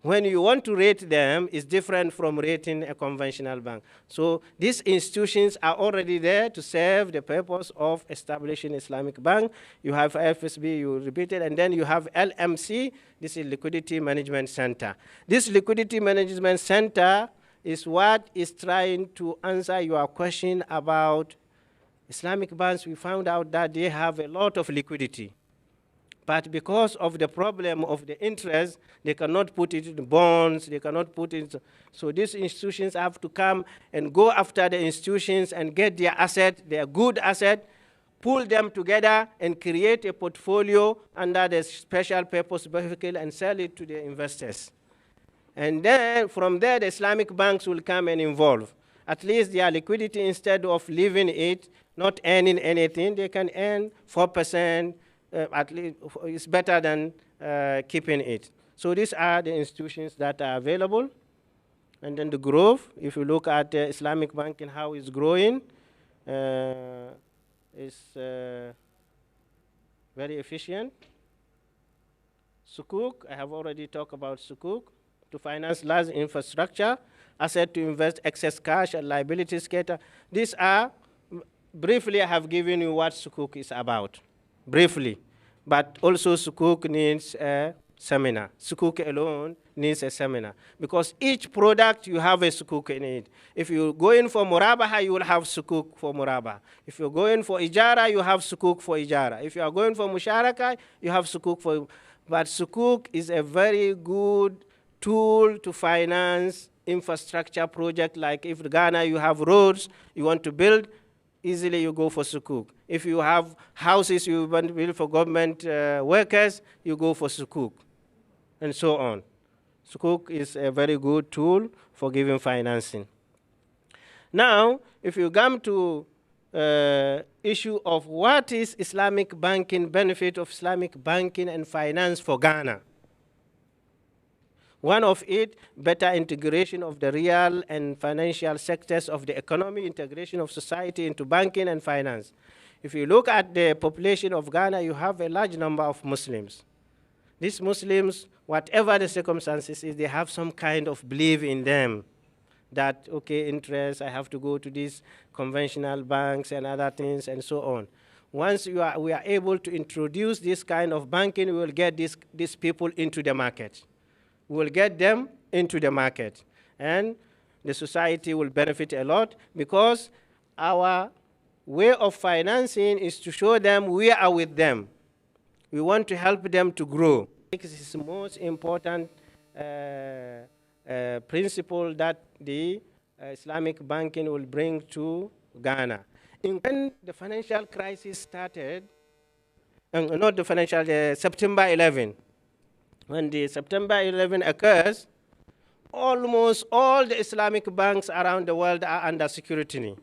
when you want to rate them, it's different from rating a conventional bank. So these institutions are already there to serve the purpose of establishing Islamic bank. You have FSB, you repeat it, and then you have LMC, this is Liquidity Management Center. This Liquidity Management Center is what is trying to answer your question about Islamic banks. We found out that they have a lot of liquidity. But because of the problem of the interest, they cannot put it in bonds, they cannot put it, so these institutions have to come and go after the institutions and get their asset, their good asset, pull them together and create a portfolio under the special purpose vehicle and sell it to the investors. And then from there, the Islamic banks will come and involve. At least their liquidity, instead of leaving it, not earning anything, they can earn 4%, at least it's better than keeping it. So these are the institutions that are available. And then the growth, if you look at Islamic banking, how it's growing, is very efficient. Sukuk, I have already talked about Sukuk, to finance large infrastructure, asset to invest excess cash and liabilities cater. These are, briefly I have given you what Sukuk is about, briefly. But also Sukuk needs a seminar. Sukuk alone needs a seminar. Because each product, you have a Sukuk in it. If you go in for Murabaha, you will have Sukuk for Murabaha. If you go in for Ijara, you have Sukuk for Ijara. If you are going for Musharaka, you have Sukuk for... But Sukuk is a very good tool to finance infrastructure project. Like if Ghana, you have roads you want to build, easily you go for Sukuk. If you have houses you want to build for government workers, you go for Sukuk, and so on. Sukuk is a very good tool for giving financing. Now, if you come to issue of what is Islamic banking, benefit of Islamic banking and finance for Ghana. One of it, better integration of the real and financial sectors of the economy, integration of society into banking and finance. If you look at the population of Ghana, you have a large number of Muslims. These Muslims, whatever the circumstances is, they have some kind of belief in them that, okay, interest, I have to go to these conventional banks and other things and so on. Once we are able to introduce this kind of banking, we will get these people into the market. We will get them into the market, and the society will benefit a lot, because our way of financing is to show them we are with them. We want to help them to grow. This is the most important principle that the Islamic banking will bring to Ghana. When the financial crisis started, not the financial, September 11, when the September 11 occurs, almost all the Islamic banks around the world are under scrutiny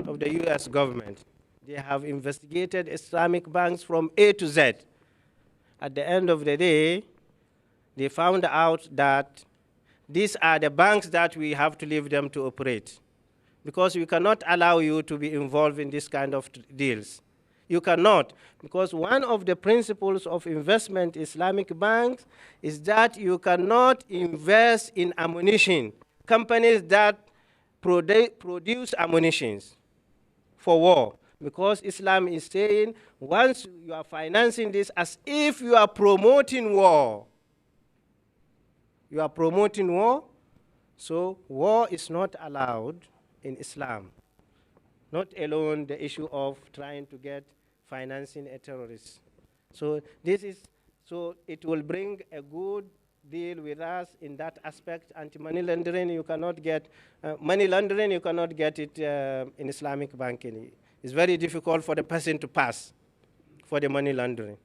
of the US government. They have investigated Islamic banks from A to Z. At the end of the day, they found out that these are the banks that we have to leave them to operate, because we cannot allow you to be involved in this kind of deals. You cannot, because one of the principles of investment in Islamic banks is that you cannot invest in ammunition, companies that produce ammunitions for war, because Islam is saying once you are financing this as if you are promoting war. You are promoting war, so war is not allowed in Islam. Not alone the issue of trying to get financing a terrorist. So it will bring a good deal with us in that aspect. Anti-money laundering, you cannot get, money laundering, you cannot get it in Islamic banking. It's very difficult for the person to pass for the money laundering,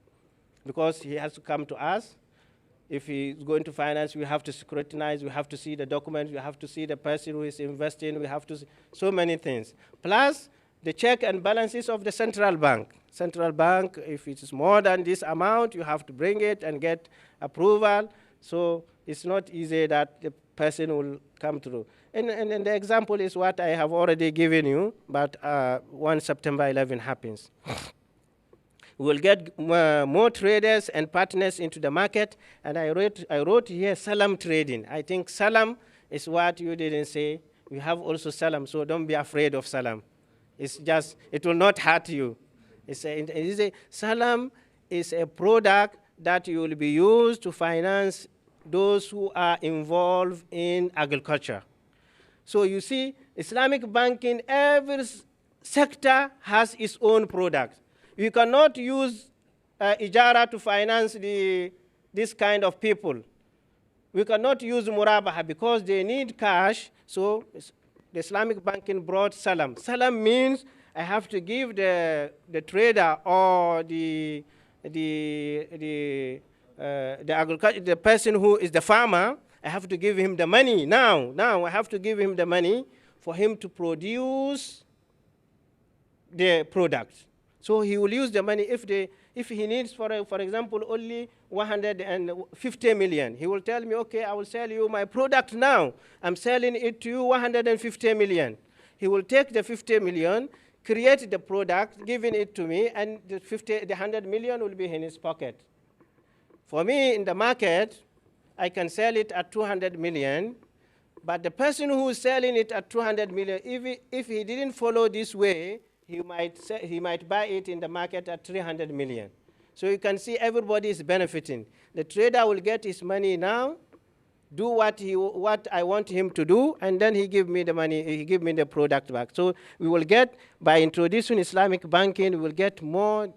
because he has to come to us. If he's going to finance, we have to scrutinize, we have to see the documents, we have to see the person who is investing, we have to see so many things. Plus, the check and balances of the central bank. Central bank, if it is more than this amount, you have to bring it and get approval. So it's not easy that the person will come through. And the example is what I have already given you, but once September 11 happens. We will get more traders and partners into the market. And I wrote here salam trading. I think salam is what you didn't say. We have also salam, so don't be afraid of salam. It's just, it will not hurt you. Salam is a product that will be used to finance those who are involved in agriculture. So you see, Islamic banking, every sector has its own product. You cannot use ijara to finance this kind of people. We cannot use murabaha because they need cash. So the Islamic banking brought salam. Salam means I have to give the trader or the person who is the farmer, I have to give him the money now. Now I have to give him the money for him to produce the product. So he will use the money if he needs, for example, only 150 million. He will tell me, okay, I will sell you my product now. I'm selling it to you 150 million. He will take the 50 million, create the product, giving it to me, and the 100 million will be in his pocket. For me, in the market, I can sell it at 200 million, but the person who is selling it at 200 million, if he didn't follow this way, he might buy it in the market at 300 million. So you can see everybody is benefiting. The trader will get his money now, do what I want him to do, and then he give me the money, he give me the product back. So we will get, by introducing Islamic banking, we will get more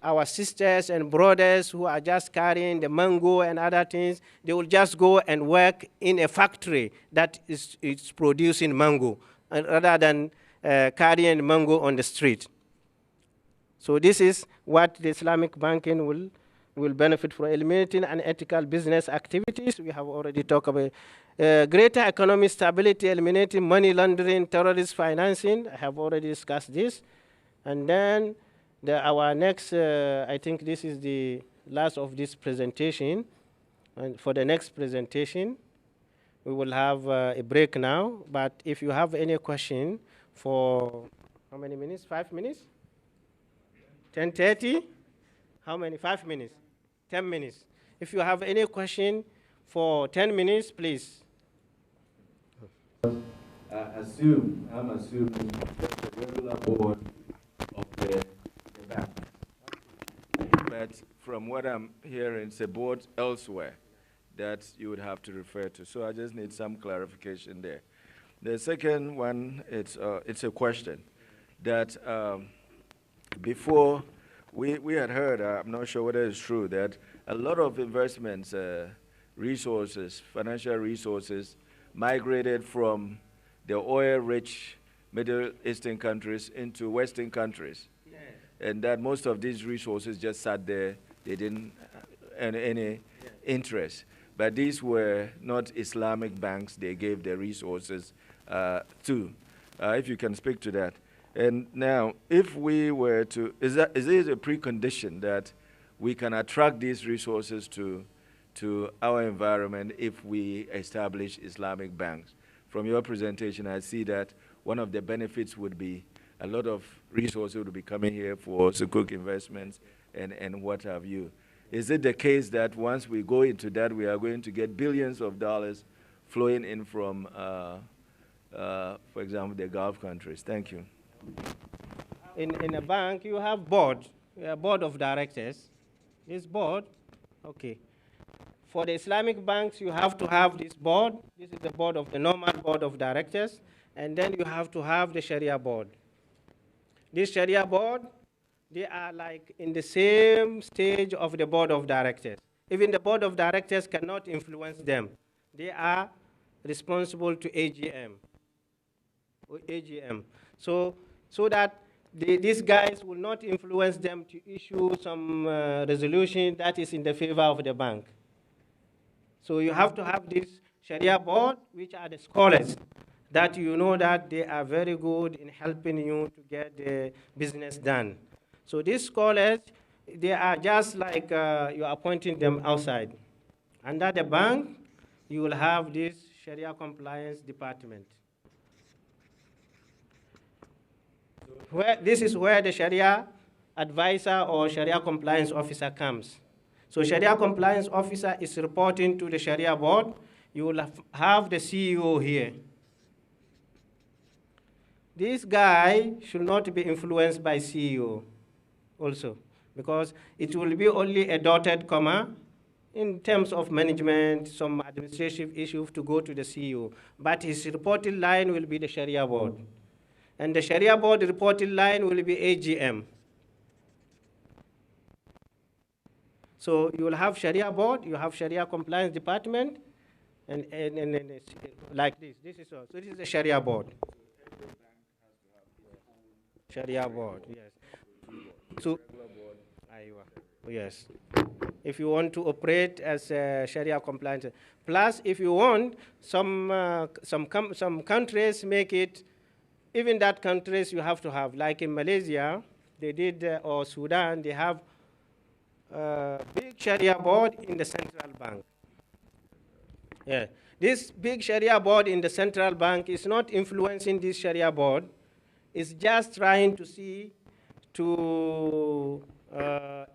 our sisters and brothers who are just carrying the mango and other things. They will just go and work in a factory that is producing mango, rather than carrying mango on the street. So this is what the Islamic banking will benefit from: eliminating unethical business activities. We have already talked about greater economic stability, eliminating money laundering, terrorist financing. I have already discussed this. And then our next, I think this is the last of this presentation. And for the next presentation, we will have a break now. But if you have any question for how many minutes? 5 minutes? 10:30? How many? 5 minutes? 10 minutes. If you have any question for 10 minutes, please. I'm assuming that the regular board of the bank. But from what I'm hearing, it's a board elsewhere that you would have to refer to. So I just need some clarification there. The second one, it's a question that before we had heard, I'm not sure whether it's true, that a lot of investments, resources, financial resources, migrated from the oil-rich Middle Eastern countries into Western countries. Yes. And that most of these resources just sat there, they didn't earn any interest. But these were not Islamic banks they gave their resources to. If you can speak to that. And now, if we were to, is it a precondition that we can attract these resources to our environment if we establish Islamic banks? From your presentation, I see that one of the benefits would be a lot of resources would be coming here for sukuk investments and what have you. Is it the case that once we go into that, we are going to get billions of dollars flowing in from, for example, the Gulf countries? Thank you. In a bank, you have board of directors. This board, okay. For the Islamic banks, you have to have this board. This is the board of the normal board of directors. And then you have to have the Sharia board. This Sharia board, they are like in the same stage of the board of directors. Even the board of directors cannot influence them. They are responsible to AGM. So that these guys will not influence them to issue some resolution that is in the favor of the bank. So you have to have this Sharia board, which are the scholars, that you know that they are very good in helping you to get the business done. So these scholars, they are just like you are appointing them outside. Under the bank, you will have this Sharia compliance department. This is where the Sharia advisor or Sharia compliance officer comes. So Sharia compliance officer is reporting to the Sharia board. You will have the CEO here. This guy should not be influenced by CEO also, because it will be only a dotted comma in terms of management, some administrative issues to go to the CEO. But his reporting line will be the Sharia board. And the Sharia board reporting line will be AGM. So you will have Sharia board, you have Sharia compliance department, and it's like this. This is all. So this is the Sharia board. Sharia board, yes. So, yes. If you want to operate as a Sharia compliance, plus if you want, some countries make it. Even that countries you have to have, like in Malaysia, they did, or Sudan, they have big Sharia board in the central bank. Yeah. This big Sharia board in the central bank is not influencing this Sharia board. It's just trying to see to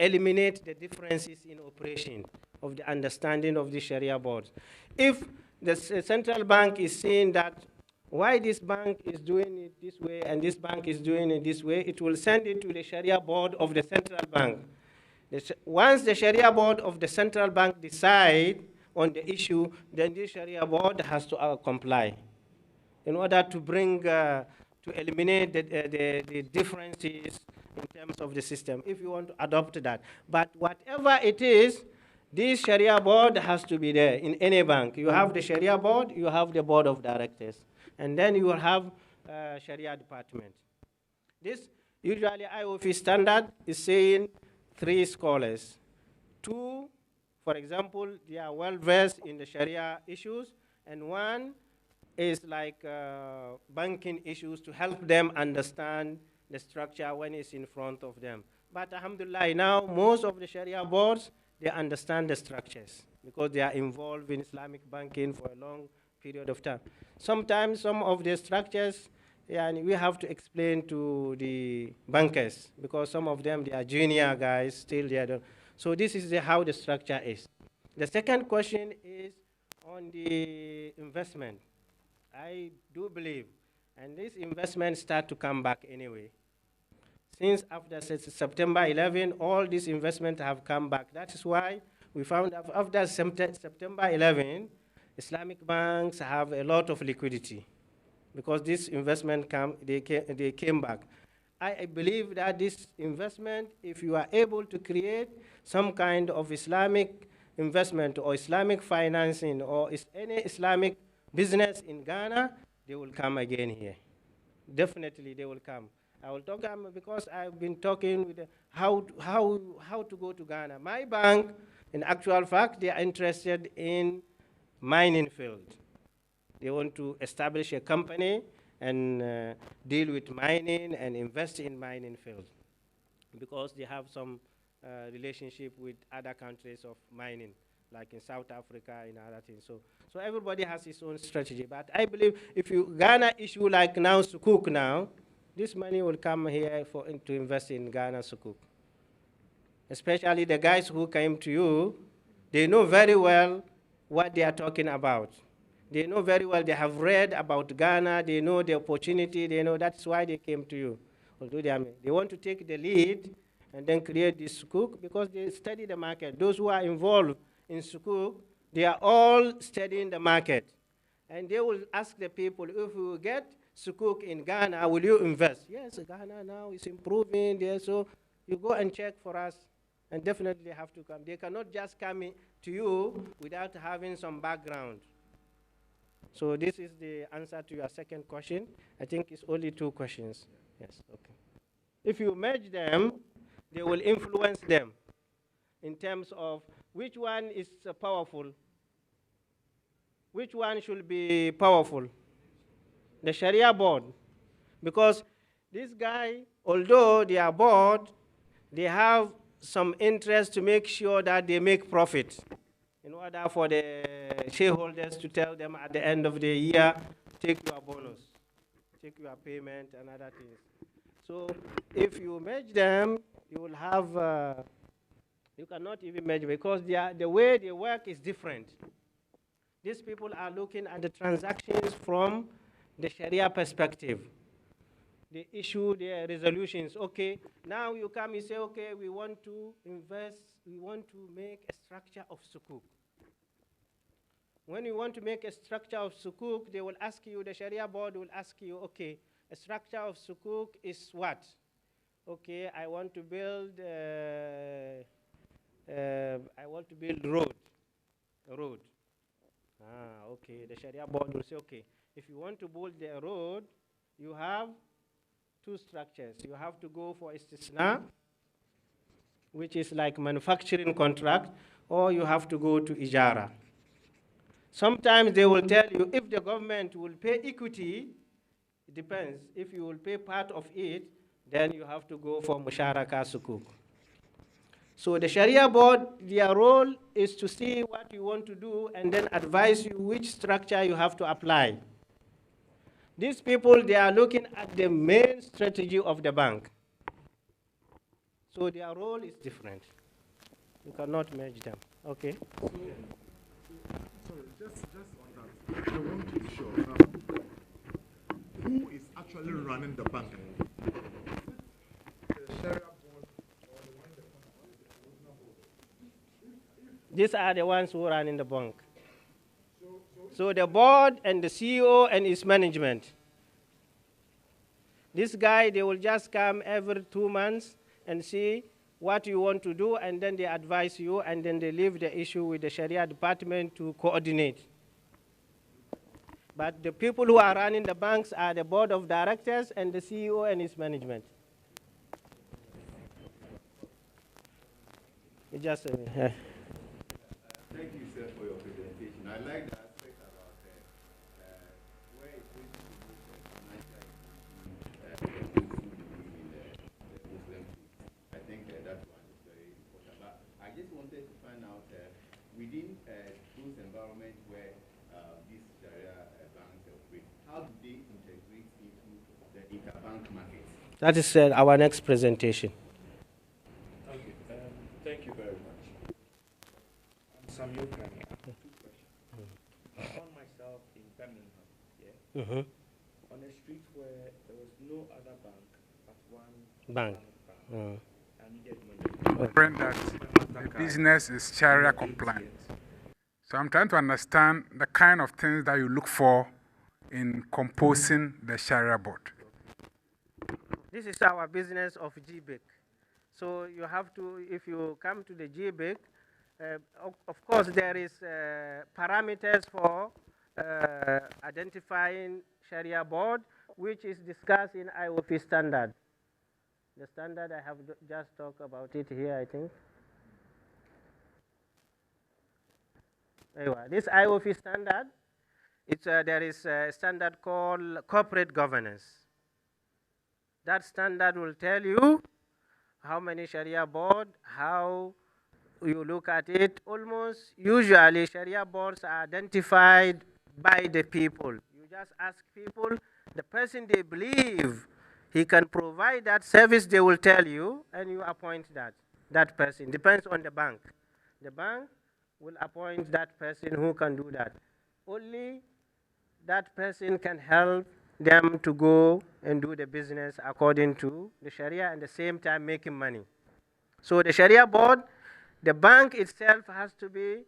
eliminate the differences in operation of the understanding of the Sharia boards. If the central bank is seeing that why this bank is doing it this way and this bank is doing it this way, it will send it to the Sharia board of the central bank. Once the Sharia board of the central bank decide on the issue, then the Sharia board has to comply in order to bring, to eliminate the differences in terms of the system, if you want to adopt that. But whatever it is, this Sharia board has to be there in any bank. You have the Sharia board, you have the board of directors, and then you will have Sharia department. This usually IOF standard is saying 3 scholars. 2, for example, they are well versed in the Sharia issues, and 1 is like banking issues to help them understand the structure when it's in front of them. But alhamdulillah, now most of the Sharia boards, they understand the structures because they are involved in Islamic banking for a long period of time. Sometimes some of the structures, we have to explain to the bankers because some of them, they are junior guys, still they are. So this is how the structure is. The second question is on the investment. I do believe, and this investment start to come back anyway. Since after September 11, all these investments have come back. That is why we found after September 11, Islamic banks have a lot of liquidity because this investment they came back. I believe that this investment, if you are able to create some kind of Islamic investment or Islamic financing or any Islamic business in Ghana, they will come again here. Definitely they will come. I will talk because I've been talking with how to go to Ghana. My bank, in actual fact, they are interested in mining field. They want to establish a company and deal with mining and invest in mining field because they have some relationship with other countries of mining, like in South Africa and other things. So everybody has his own strategy. But I believe if you Ghana issue like now Sukuk now, this money will come here to invest in Ghana Sukuk. Especially the guys who came to you, they know very well what they are talking about. They know very well, they have read about Ghana, they know the opportunity, they know that's why they came to you. Although they want to take the lead and then create this Sukuk because they study the market. Those who are involved in Sukuk, they are all studying the market. And they will ask the people, if we get Sukuk in Ghana, will you invest? Yes, Ghana now is improving there, so you go and check for us, and definitely have to come. They cannot just come to you without having some background. So this is the answer to your second question. I think it's only 2 questions. Yes, okay. If you merge them, they will influence them in terms of which one is powerful. Which one should be powerful? The Sharia board, because this guy, although they are board, they have some interest to make sure that they make profit in order for the shareholders to tell them at the end of the year, take your bonus, take your payment and other things. So if you merge them, you will have, you cannot even measure because the way they work is different. These people are looking at the transactions from the Sharia perspective. They issue their resolutions. Okay, now you come, you say, okay, we want to invest, we want to make a structure of sukuk. When you want to make a structure of sukuk, they will ask you, the Sharia board will ask you, okay, a structure of sukuk is what? Okay, I want to build a road. Okay, the Sharia board will say, okay, if you want to build a road, you have two structures. You have to go for istisna, which is like manufacturing contract, or you have to go to ijara. Sometimes they will tell you if the government will pay equity, it depends. If you will pay part of it, then you have to go for musharaka sukuk. So the Sharia board, their role is to see what you want to do and then advise you which structure you have to apply. These people, they are looking at the main strategy of the bank. So their role is different. You cannot merge them. Okay? Sorry, just on that. I want to be sure. Who is actually running the bank? The Sharia board or the one These are the ones who run in the bank. So the board and the CEO and his management. This guy, they will just come every 2 months and see what you want to do, and then they advise you, and then they leave the issue with the Sharia department to coordinate. But the people who are running the banks are the board of directors and the CEO and his management. You just Thank you, sir, for your presentation. I like the aspect about where it's going to be the Muslim. I think that one is very important. But I just wanted to find out within those environments where these Sharia banks operate, how do they integrate into the interbank market? That is our next presentation. Okay, thank you very much. Some Two questions. I found myself in Birmingham, on a street where there was no other bank but one Bank. I needed money. Friend, that the business is Sharia compliant. So I'm trying to understand the kind of things that you look for in composing the Sharia board. This is our business of Giibic. So you have to, if you come to the Giibic, of course there is parameters for identifying Sharia board, which is discussed in IOP standard. The standard, I have just talked about it here, I think. Anyway, this IOP standard, there is a standard called corporate governance. That standard will tell you how many Sharia board, how you look at it. Almost usually Sharia boards are identified by the people. You just ask people, the person they believe he can provide that service, they will tell you, and you appoint that person. Depends on the bank. The bank will appoint that person who can do that. Only that person can help them to go and do the business according to the Sharia, and at the same time making money. So the Sharia board, the bank itself has to be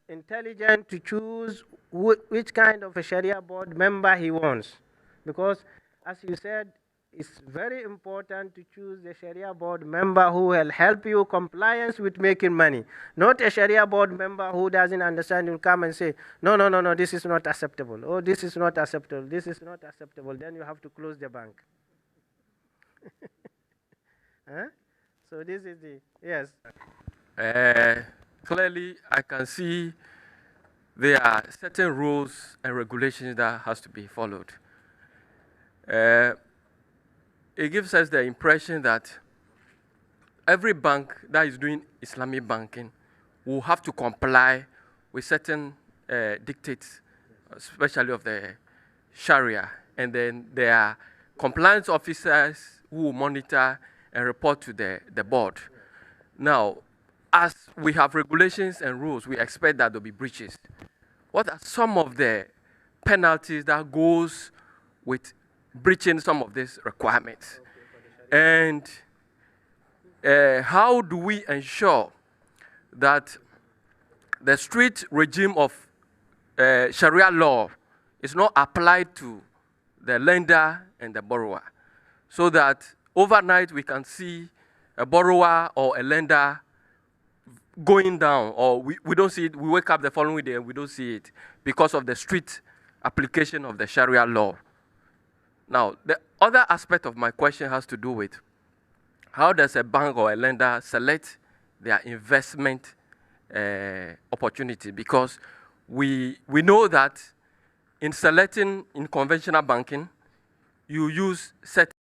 intelligent to choose which kind of a Sharia board member he wants. Because, as you said, it's very important to choose the Sharia board member who will help you compliance with making money. Not a Sharia board member who doesn't understand, will come and say, no, this is not acceptable. Oh, this is not acceptable. This is not acceptable. Then you have to close the bank. Huh? So this is the, yes. Clearly, I can see there are certain rules and regulations that has to be followed. It gives us the impression that every bank that is doing Islamic banking will have to comply with certain dictates, especially of the Sharia. And then there are compliance officers who will monitor and report to the board. Now, as we have regulations and rules, we expect that there will be breaches. What are some of the penalties that goes with breaching some of these requirements? And how do we ensure that the strict regime of Sharia law is not applied to the lender and the borrower, so that overnight we can see a borrower or a lender going down, or we don't see it, we wake up the following day and we don't see it because of the strict application of the Sharia law. Now, the other aspect of my question has to do with how does a bank or a lender select their investment opportunity? Because we know that in selecting in conventional banking, you use certain